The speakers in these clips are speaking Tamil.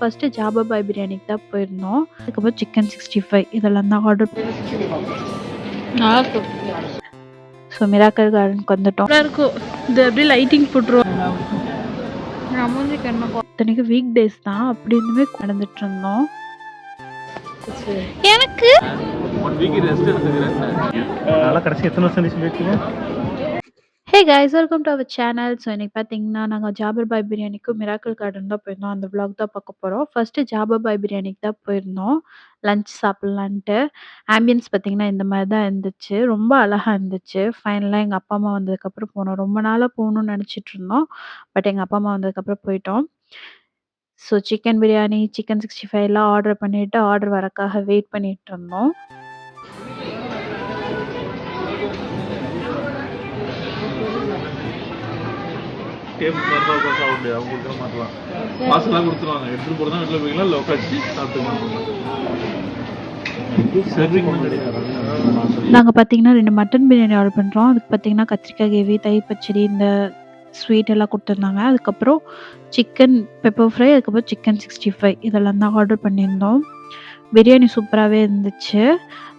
ஃபர்ஸ்ட்டு ஜாபா பாய் பிரியாணிக்கு தான் போயிருந்தோம். அதுக்கப்புறம் சிக்கன் 65 இதெல்லாம் தான் ஆர்டர் ஸோ மிராக்கல் கார்டனுக்கு வந்துட்டோம். இருக்கும் இது அப்படியே லைட்டிங் போட்டுருவோம். இத்தனைக்கு வீக் டேஸ் தான் அப்படி இருந்துமே நடந்துட்டு இருந்தோம். எனக்கு கடைசி எத்தனை வருஷம் சொல்லியிருக்கீங்க? Hey guys, welcome to our channel. So இன்னைக்கு பார்த்தீங்கன்னா நாங்கள் ஜாபர் பாய் பிரியாணிக்கும் மிராக்கல் கார்டன் தான் போயிருந்தோம். அந்த vlog தான் பார்க்க போகிறோம். ஃபர்ஸ்ட்டு ஜாபர் பாய் பிரியாணிக்கு தான் போயிருந்தோம் லஞ்ச் சாப்பிட்லான்ட்டு. ஆம்பியன்ஸ் பார்த்தீங்கன்னா இந்த மாதிரி தான் இருந்துச்சு. ரொம்ப அழகாக இருந்துச்சு. ஃபைனலாக எங்கள் அப்பா அம்மா வந்ததுக்கப்புறம் போனோம். ரொம்ப நாளாக போகணும்னு நினச்சிட்டு இருந்தோம். பட் எங்கள் அப்பா அம்மா வந்ததுக்கப்புறம் போயிட்டோம். ஸோ சிக்கன் பிரியாணி, சிக்கன் 65லாம் ஆர்டர் பண்ணிவிட்டு ஆர்டர் வரக்காக வெயிட் பண்ணிட்டு இருந்தோம். டேபிள் சார்பாக உட்காந்து சாப்பிட முடியாது. அவங்க கொடுக்குற மாதிரிலாம் காசுலாம் கொடுத்துருவாங்க. எடுத்துகிட்டு போகிறது தான் வீட்டில் போய்க்கலாம். இல்லை உட்காந்து சாப்பிட்டுக்கலாம். சர்விங் கிடையாது. நாங்கள் பார்த்தீங்கன்னா 2 மட்டன் பிரியாணி ஆர்டர் பண்ணுறோம். அதுக்கு பார்த்தீங்கன்னா கத்திரிக்காய் கிரேவி, தயிர் பச்சடி, இந்த ஸ்வீட் எல்லாம் கொடுத்துருந்தாங்க. அதுக்கப்புறம் சிக்கன் பெப்பர் ஃப்ரை, அதுக்கப்புறம் சிக்கன் 65 இதெல்லாம் தான் ஆர்டர் பண்ணியிருந்தோம். பிரியாணி சூப்பராகவே இருந்துச்சு.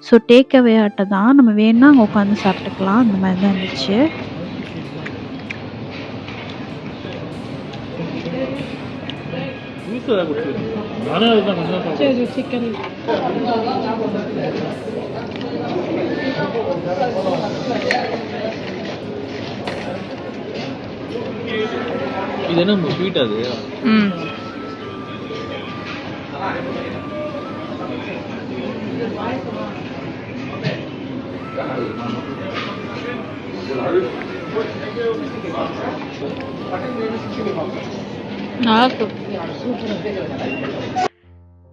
ஸோ டேக் அவே ஆட்ட தான், நம்ம வேணும்னா அங்கே உட்காந்து சாப்பிட்டுக்கலாம். அந்த மாதிரி தான் இருந்துச்சு. சிக்கன் இது என்ன ஸ்வீட் அது?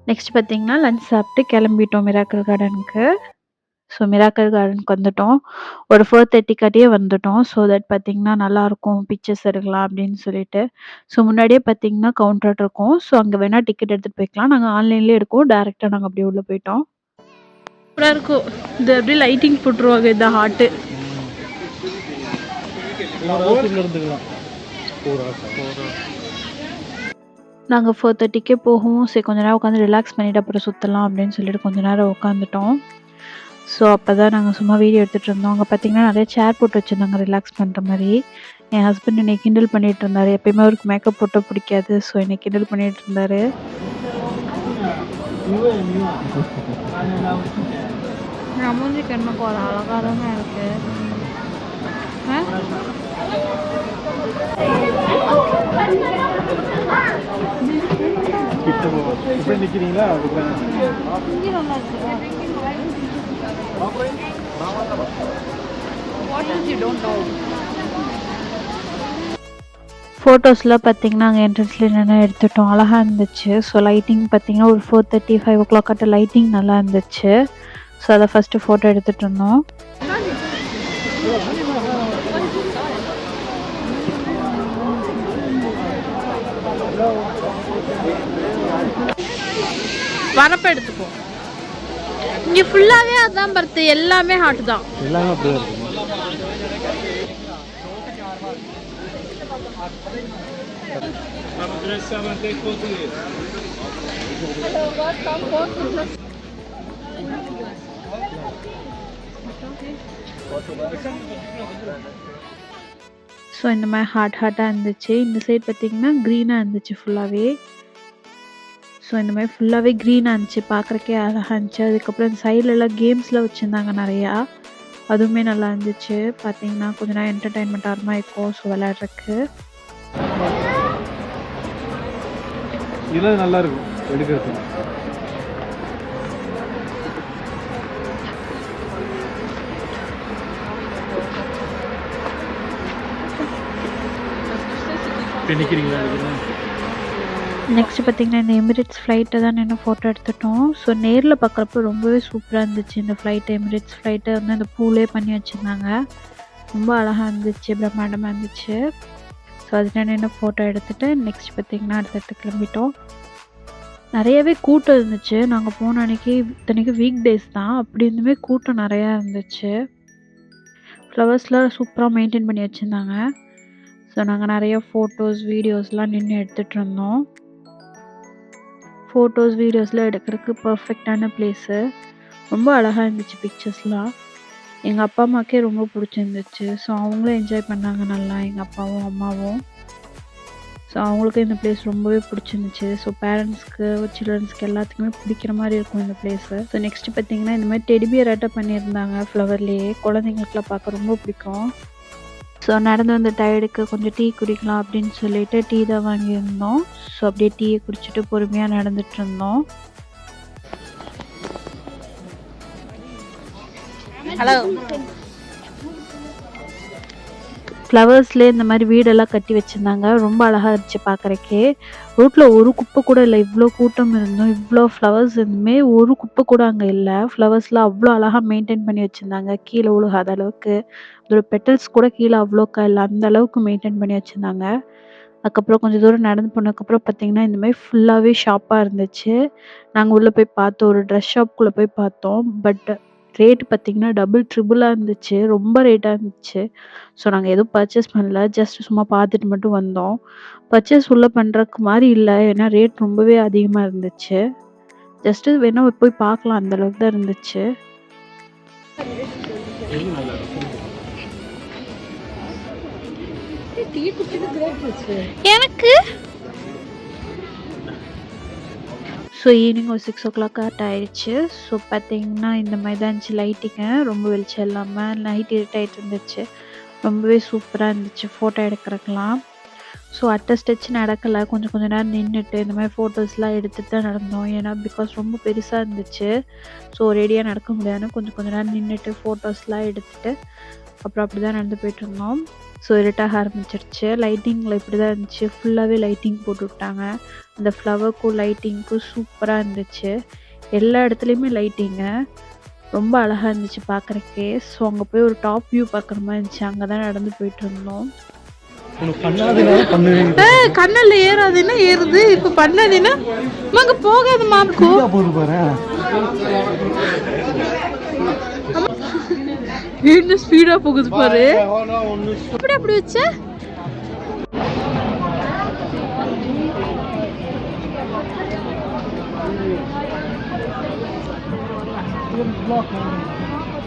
நெக்ஸ்ட் பார்த்தீங்கன்னா லஞ்ச் சாப்பிட்டு கிளம்பிட்டோம் மிராக்கல் கார்டனுக்கு. ஸோ மிராக்கல் கார்டனுக்கு வந்துட்டோம். ஒரு 4:30 வந்துட்டோம். ஸோ தட் பார்த்தீங்கன்னா நல்லாயிருக்கும், பிக்சர்ஸ் எடுக்கலாம் அப்படின்னு சொல்லிட்டு. ஸோ முன்னாடியே பார்த்தீங்கன்னா கவுண்டர் இருக்கும். ஸோ அங்கே வேணால் டிக்கெட் எடுத்துகிட்டு போய்க்கலாம். நாங்கள் ஆன்லைன்லேயே எடுக்கோம். டேரெக்டாக நாங்கள் அப்படியே உள்ளே போயிட்டோம். சூப்பராக இருக்கும். இது அப்படியே லைட்டிங் போட்டுருவாங்க இந்த ஹாட்டு. நாங்கள் 4:30 போகவும் சரி கொஞ்ச நேரம் உட்காந்து ரிலாக்ஸ் பண்ணிவிட்டு அப்புறம் சுற்றலாம் அப்படின்னு சொல்லிட்டு கொஞ்ச நேரம் உட்காந்துட்டோம். ஸோ அப்போ தான் நாங்கள் சும்மா வீடியோ எடுத்துகிட்டு இருந்தோம். அங்கே பார்த்தீங்கன்னா நிறைய சேர் போட்டு வச்சுருந்தாங்க ரிலாக்ஸ் பண்ணுற மாதிரி. என் ஹஸ்பண்ட் என்னை கிண்டல் பண்ணிகிட்டு இருந்தார். எப்பயுமே அவருக்கு மேக்கப் போட்டால் பிடிக்காது. ஸோ என்னை கிண்டல் பண்ணிகிட்டு இருந்தார். மூஞ்சிக்கு என்ன போல அழகாக தானே இருக்கு. நிற்கிறீங்களா? ஃபோட்டோஸ்லாம் பார்த்தீங்கன்னா அங்கே என்ட்ரன்ஸில் என்னென்ன எடுத்துட்டோம். அழகாக இருந்துச்சு. ஸோ லைட்டிங் பார்த்தீங்கன்னா ஒரு 4:30, 5 o'clock ஆட்ட லைட்டிங் நல்லா இருந்துச்சு. ஸோ அதை ஃபஸ்ட்டு ஃபோட்டோ எடுத்துகிட்டு இருந்தோம். வரப்ப எடுத்துப்போம். இங்கே ஃபுல்லாகவே அதான் பர்த்து, எல்லாமே ஹாட் தான். எல்லாமே அப்படியே இருக்கு. ஸோ இந்த மாதிரி ஹாட்டாக இருந்துச்சு. இந்த சைட் பார்த்தீங்கன்னா க்ரீனாக இருந்துச்சு ஃபுல்லாகவே. ஸோ இந்த மாதிரி ஃபுல்லாகவே க்ரீனாக இருந்துச்சு, பார்க்குறக்கே அழகாக இருந்துச்சு. அதுக்கப்புறம் இந்த சைட்லலாம் கேம்ஸ்லாம் வச்சுருந்தாங்க நிறையா. அதுவுமே நல்லா இருந்துச்சு. பார்த்தீங்கன்னா கொஞ்ச நேரம் என்டர்டைன்மெண்ட் ஆகிற மாதிரி இருக்கும். ஸோ விளையாடுறதுக்கு இதெல்லாம் நல்லா இருக்கும் எடுக்கிறதுக்கு. நிற்கிறீங்களா? நெக்ஸ்ட் பார்த்தீங்கன்னா இந்த எமிரேட்ஸ் ஃப்ளைட்டை தான் நின்று ஃபோட்டோ எடுத்துட்டோம். ஸோ நேரில் பார்க்குறப்ப ரொம்பவே சூப்பராக இருந்துச்சு இந்த ஃப்ளைட்டு. எமிரேட்ஸ் ஃப்ளைட்டை வந்து அந்த பூலே பண்ணி வச்சுருந்தாங்க. ரொம்ப அழகாக இருந்துச்சு, பிரம்மாண்டமாக இருந்துச்சு. ஸோ அதில் நின்று ஃபோட்டோ எடுத்துகிட்டு நெக்ஸ்ட் பார்த்திங்கன்னா அடுத்த கிளம்பிட்டோம். நிறையவே கூட்டம் இருந்துச்சு. நாங்கள் போன அன்றைக்கி இத்தனைக்கு வீக் டேஸ் தான், அப்படி இருந்துமே கூட்டம் நிறையா இருந்துச்சு. ஃப்ளவர்ஸ்லாம் சூப்பராக மெயின்டைன் பண்ணி வச்சுருந்தாங்க. ஸோ நாங்கள் நிறைய ஃபோட்டோஸ் வீடியோஸ்லாம் நின்று எடுத்துகிட்டு இருந்தோம். ஃபோட்டோஸ், வீடியோஸ்லாம் எடுக்கிறதுக்கு பெர்ஃபெக்ட்டான பிளேஸு. ரொம்ப அழகா இருந்துச்சு பிக்சர்ஸ்லாம். எங்க அப்பா, அம்மாக்கே ரொம்ப புடிச்சிருந்துச்சு. ஸோ அவங்களும் என்ஜாய் பண்ணாங்க நல்லா எங்க அப்பாவும், அம்மாவும். ஸோ அவங்களுக்கும் இந்த பிளேஸ் ரொம்பவே பிடிச்சிருந்துச்சு. ஸோ பேரண்ட்ஸ்க்கு, சில்ட்ரன்ஸ்க்கு எல்லாத்துக்குமே பிடிக்கிற மாரி இருக்கும் இந்த பிளேஸு. ஸோ நெக்ஸ்ட் பார்த்தீங்கன்னா, இந்த மாரி டெடி பியர் ஆட்டம் பண்ணியிருந்தாங்க ஃப்ளவர்லேயே. குழந்தைங்களுக்குலாம் பார்க்க ரொம்ப பிடிக்கும். ஸோ நடந்து வந்த டயர்டுக்கு கொஞ்சம் டீ குடிக்கலாம் அப்படின்னு சொல்லிட்டு டீ தான் வாங்கியிருந்தோம். ஸோ அப்படியே டீயை குடிச்சிட்டு பொறுமையாக நடந்துட்டுருந்தோம். ஹலோ. ஃப்ளவர்ஸ்லேயே இந்த மாதிரி வீடெல்லாம் கட்டி வச்சுருந்தாங்க. ரொம்ப அழகாக இருந்துச்சு பார்க்குறக்கே. ரோட்டில் ஒரு குப்பை கூட இல்லை. இவ்வளோ கூட்டம் இருந்தும், இவ்வளோ ஃப்ளவர்ஸ் இருந்துமே ஒரு குப்பை கூட அங்கே இல்லை. ஃப்ளவர்ஸ்லாம் அவ்வளோ அழகாக மெயின்டைன் பண்ணி வச்சுருந்தாங்க. கீழே விழுகாத அளவுக்கு. அதோட பெட்டல்ஸ் கூட கீழே அவ்வளோக்கா இல்லை. அந்த அளவுக்கு மெயின்டைன் பண்ணி வச்சுருந்தாங்க. அதுக்கப்புறம் கொஞ்சம் தூரம் நடந்து போனதுக்கப்புறம் பார்த்தீங்கன்னா, இந்த மாதிரி ஃபுல்லாகவே ஷாப்பாக இருந்துச்சு. நாங்கள் உள்ளே போய் பார்த்தோம். ஒரு ட்ரெஸ் ஷாப்புக்குள்ளே போய் பார்த்தோம். பட் ரேட் பார்த்தீங்கன்னா, டபுள் ட்ரிபிளாக இருந்துச்சு. ரொம்ப ரேட்டாக இருந்துச்சு. ஸோ நாங்கள் எதுவும் பர்ச்சேஸ் பண்ணல. ஜஸ்ட் சும்மா பார்த்துட்டு மட்டும் வந்தோம். பர்ச்சேஸ் உள்ள பண்ணுறக்கு மாரி இல்ல. ஏன்னா ரேட் ரொம்பவே அதிகமா இருந்துச்சு. ஜஸ்ட்டு வேணா போய் பார்க்கலாம். அந்த அளவுக்கு தான் இருந்துச்சு. எனக்கு ஸோ ஈவினிங் ஒரு 6:00 கரெக்ட் ஆயிடுச்சு. ஸோ பார்த்தீங்கன்னா, இந்த மாதிரி தான் இருந்துச்சு லைட்டிங்கு. ரொம்ப வெளிச்சம் இல்லாமல் நைட் இருட்டாயிட்டு இருந்துச்சு. ரொம்பவே சூப்பராக இருந்துச்சு ஃபோட்டோ எடுக்கிறதுக்கெலாம். ஸோ அட்ட ஸ்டெச் நடக்கலை. கொஞ்சம் கொஞ்ச நேரம் நின்றுட்டு இந்த மாதிரி ஃபோட்டோஸ்லாம் எடுத்துகிட்டு தான் நடந்தோம். ஏன்னா பிகாஸ் ரொம்ப பெருசாக இருந்துச்சு. ஸோ ரெடியாக நடக்க முடியாதுன்னு கொஞ்சம் நேரம் நின்றுட்டு ஃபோட்டோஸ்லாம் எடுத்துகிட்டு அப்புறம் அப்படி தான் நடந்து போயிட்டுருந்தோம். ஸோ இருட்டாக ஆரம்பிச்சிருச்சு. லைட்டிங்கில் இப்படி தான் இருந்துச்சு. ஃபுல்லாகவே லைட்டிங் போட்டு விட்டாங்க. அந்த ஃப்ளவருக்கும் லைட்டிங்க்கும் சூப்பராக இருந்துச்சு. எல்லா இடத்துலையுமே லைட்டிங்கு. ரொம்ப அழகாக இருந்துச்சு பார்க்குறக்கே. ஸோ அங்கே போய் ஒரு டாப் வியூ பார்க்குற மாதிரி இருந்துச்சு. அங்கே தான் நடந்து போயிட்டுருந்தோம். கண்ணல்ல ஏறாதுன்னா ஏறுது. இப்ப பண்ணாதீன்னா அங்க போகாதுமா. என்ன ஸ்பீடா போகுது பாரு. அப்படி அப்படி வச்ச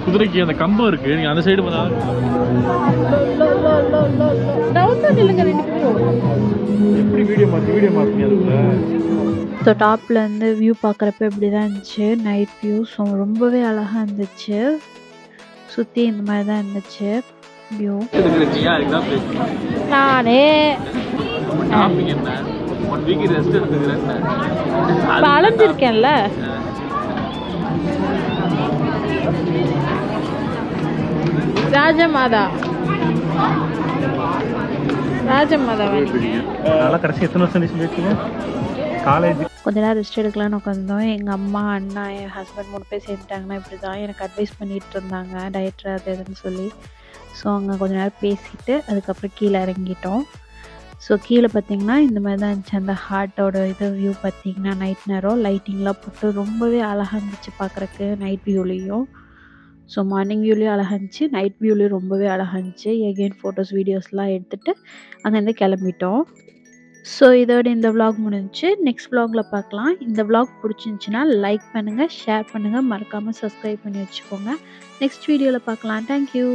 குதிரைக்கு அந்த கம்பம் இருக்கு. நீங்க அந்த சைடு போனா எப்படி வீடியோ மாத்துங்க அதுக்குள்ள. ஸோ டாப்லேருந்து வியூ பார்க்குறப்ப இப்படி தான் இருந்துச்சு நைட் வியூ. ஸோ ரொம்பவே அழகாக இருந்துச்சு. சுற்றி இந்த மாதிரி தான் இருந்துச்சு வியூ. நானே அலைஞ்சிருக்கேன்ல. ராஜமாதா கடைசி எத்தனை வருஷம் சொல்லியிருக்கீங்க? காலேஜ் கொஞ்ச நேரம் ரெஸ்ட் எடுக்கலாம்னு உட்காந்தோம். எங்கள் அம்மா, அண்ணா, என் ஹஸ்பண்ட் 3 பேர் சேர்ந்துட்டாங்கன்னா இப்படி தான் எனக்கு அட்வைஸ் பண்ணிகிட்டு இருந்தாங்க. டயட்ரு அது இதுன்னு சொல்லி. ஸோ அங்கே கொஞ்ச நேரம் பேசிட்டு அதுக்கப்புறம் கீழே இறங்கிட்டோம். ஸோ கீழே பார்த்தீங்கன்னா இந்த மாதிரி தான் இருந்துச்சு. அந்த ஹார்ட்டோட இது வியூ பார்த்தீங்கன்னா நைட் நேரம் லைட்டிங்லாம் போட்டு ரொம்பவே அழகாக இருந்துச்சு பார்க்குறக்கு. நைட் வியூலேயும் ஸோ மார்னிங் வியூலேயும் அழகாக இருந்துச்சு. நைட் வியூலேயும் ரொம்பவே அழகாக இருந்துச்சு. எகெயின் ஃபோட்டோஸ், வீடியோஸ்லாம் எடுத்துகிட்டு அங்கேருந்து கிளம்பிட்டோம். ஸோ இதோட இந்த vlog முடிஞ்சுச்சு. நெக்ஸ்ட் vlogல பார்க்கலாம். இந்த vlog பிடிச்சிருந்துச்சின்னா லைக் பண்ணுங்கள், ஷேர் பண்ணுங்கள், மறக்காமல் சப்ஸ்கிரைப் பண்ணி வச்சுக்கோங்க. நெக்ஸ்ட் வீடியோவில் பார்க்கலாம். தேங்க்யூ.